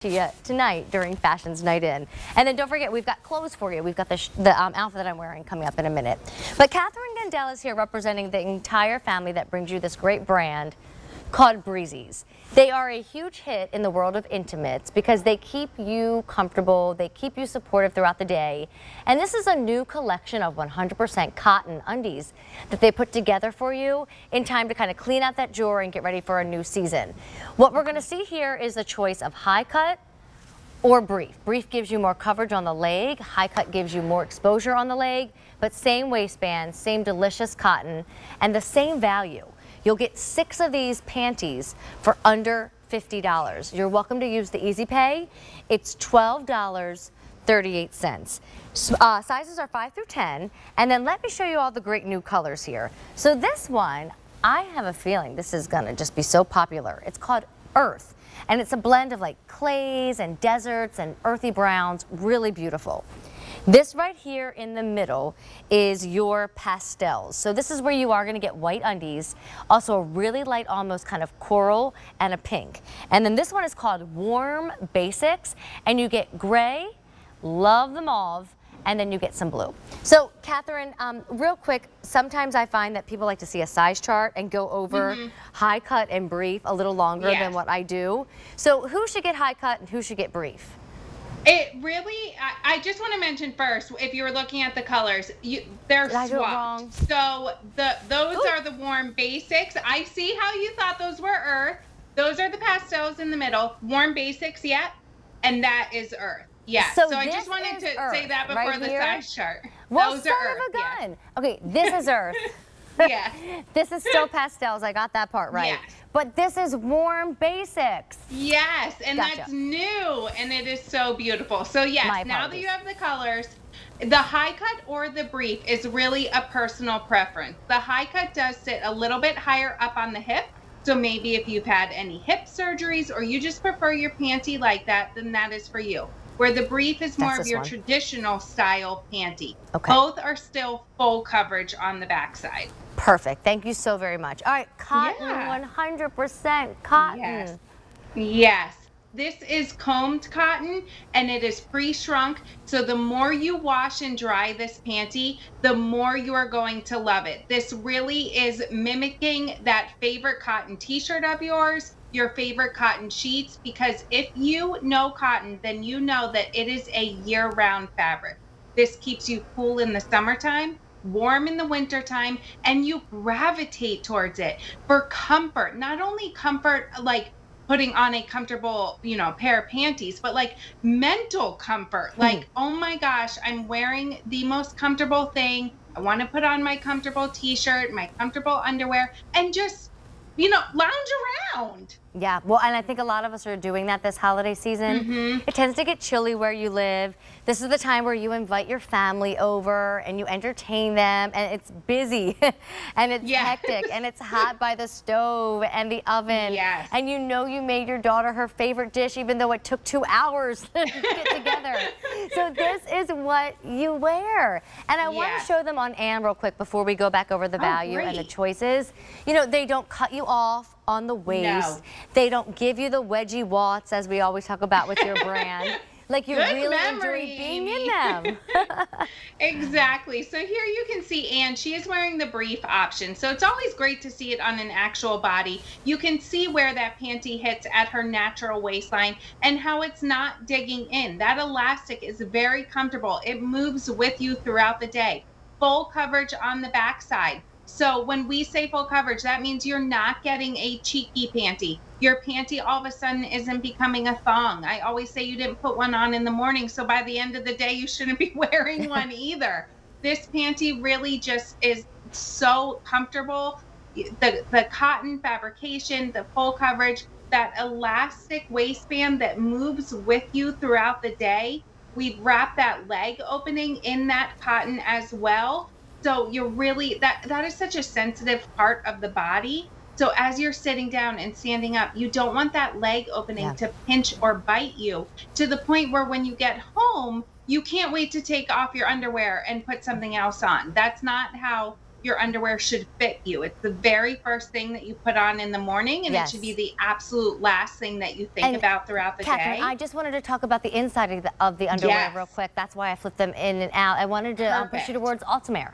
to you tonight during Fashions Night In. And then don't forget, we've got clothes for you. We've got the outfit that I'm wearing coming up in a minute. But Catherine Gandell is here representing the entire family that brings you this great brand called Breezies. They are a huge hit in the world of intimates because they keep you comfortable, they keep you supportive throughout the day. And this is a new collection of 100% cotton undies that they put together for you in time to kind of clean out that drawer and get ready for a new season. What we're going to see here is a choice of high cut or brief. Brief gives you more coverage on the leg, high cut gives you more exposure on the leg, but same waistband, same delicious cotton, and the same value. You'll get 6 of these panties for under $50. You're welcome to use the Easy Pay. It's $12.38. Sizes are 5 through 10, and then let me show you all the great new colors here. So this one, I have a feeling this is gonna just be so popular. It's called Earth, and it's a blend of like clays and deserts and earthy browns, really beautiful. This right here in the middle is your pastels. So this is where you are going to get white undies, also a really light, almost kind of coral and a pink. And then this one is called Warm Basics, and you get gray, love the mauve, and then you get some blue. So Catherine, real quick, sometimes I find that people like to see a size chart and go over high cut and brief a little longer than what I do. So who should get high cut and who should get brief? It really, I just want to mention first, if you were looking at the colors, they're swapped. So those are the warm basics. I see how you thought those were Earth. Those are the pastels in the middle. Warm basics, and that is Earth. Yeah. So I just wanted to say that before the size chart. Well, those are Earth. Okay, this is Earth. Yeah. This is still pastels. I got that part right. Yes. But this is Warm Basics. Yes, and that's new, and it is so beautiful. So yes, now that you have the colors, the high cut or the brief is really a personal preference. The high cut does sit a little bit higher up on the hip. So maybe if you've had any hip surgeries or you just prefer your panty like that, then that is for you. Where the brief is more of your traditional style panty. Okay. Both are still full coverage on the backside. Perfect. Thank you so very much. All right, cotton, 100% cotton. Yes. This is combed cotton, and it is pre-shrunk. So the more you wash and dry this panty, the more you are going to love it. This really is mimicking that favorite cotton t-shirt of yours, your favorite cotton sheets, because if you know cotton, then you know that it is a year-round fabric. This keeps you cool in the summertime, warm in the wintertime, and you gravitate towards it for comfort. Not only comfort, like putting on a comfortable, pair of panties, but like mental comfort. Like, oh my gosh, I'm wearing the most comfortable thing. I want to put on my comfortable t-shirt, my comfortable underwear, and just lounge around. Yeah, well, and I think a lot of us are doing that this holiday season. It tends to get chilly where you live. This is the time where you invite your family over and you entertain them, and it's busy and it's hectic and it's hot by the stove and the oven. Yes. And you made your daughter her favorite dish even though it took 2 hours to get together. So this is what you wear. And I want to show them on Ann real quick before we go back over the value and the choices. They don't cut you off on the waist. No. They don't give you the wedgie watts, as we always talk about with your brand. Like you really enjoy being in them. Exactly. So here you can see Ann, she is wearing the brief option. So it's always great to see it on an actual body. You can see where that panty hits at her natural waistline and how it's not digging in. That elastic is very comfortable. It moves with you throughout the day. Full coverage on the backside. So when we say full coverage, that means you're not getting a cheeky panty. Your panty all of a sudden isn't becoming a thong. I always say you didn't put one on in the morning, so by the end of the day, you shouldn't be wearing one either. This panty really just is so comfortable. The cotton fabrication, the full coverage, that elastic waistband that moves with you throughout the day. We've wrapped that leg opening in that cotton as well. So you're really, that is such a sensitive part of the body. So as you're sitting down and standing up, you don't want that leg opening to pinch or bite you to the point where when you get home, you can't wait to take off your underwear and put something else on. That's not how your underwear should fit you. It's the very first thing that you put on in the morning, and it should be the absolute last thing that you think about throughout the Catherine, day. I just wanted to talk about the inside of the underwear real quick. That's why I flipped them in and out. I wanted to push you towards Ultima.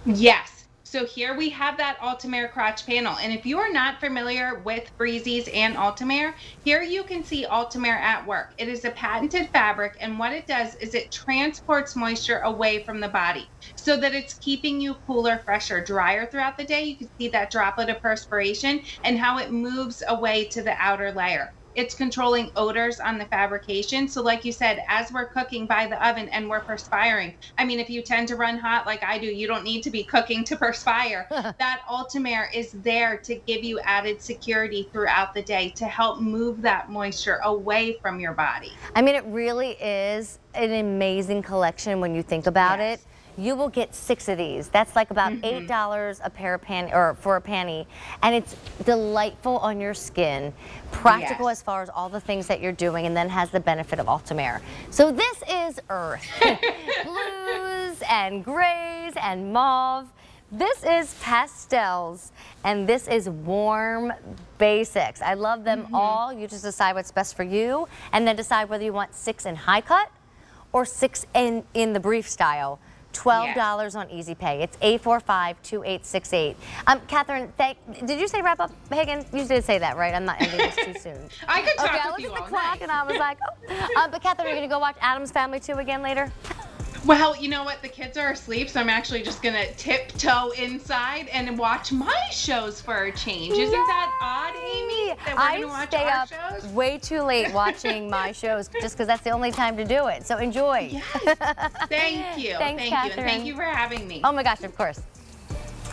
Yes. So here we have that Ultima crotch panel. And if you are not familiar with Breezies and Ultima, here you can see Ultima at work. It is a patented fabric, and what it does is it transports moisture away from the body so that it's keeping you cooler, fresher, drier throughout the day. You can see that droplet of perspiration and how it moves away to the outer layer. It's controlling odors on the fabrication. So like you said, as we're cooking by the oven and we're perspiring, I mean, if you tend to run hot like I do, you don't need to be cooking to perspire. That Ultima is there to give you added security throughout the day to help move that moisture away from your body. I mean, it really is an amazing collection when you think about it. You will get 6 of these. That's like about $8 a pair of for a panty, and it's delightful on your skin, practical as far as all the things that you're doing, and then has the benefit of Ultima. So this is Earth, blues and grays and mauve. This is pastels, and this is warm basics. I love them all. You just decide what's best for you, and then decide whether you want 6 in high cut or 6 in the brief style. $12 on Easy Pay. It's 845-2868. Catherine, did you say wrap up, Hagen? You did say that, right? I'm not ending this too soon. I could talk I with looked you at the all clock night. and I was like, oh. But Catherine, are you going to go watch Addams Family 2 again later? Well, you know what? The kids are asleep, so I'm actually just going to tiptoe inside and watch my shows for a change. Isn't that odd, Amy? That we're going to watch our shows? I stay up way too late watching my shows just because that's the only time to do it. So enjoy. Yes. Thank you. Thanks, Thank Catherine. you. And thank you for having me. Oh my gosh, of course.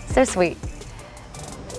So sweet.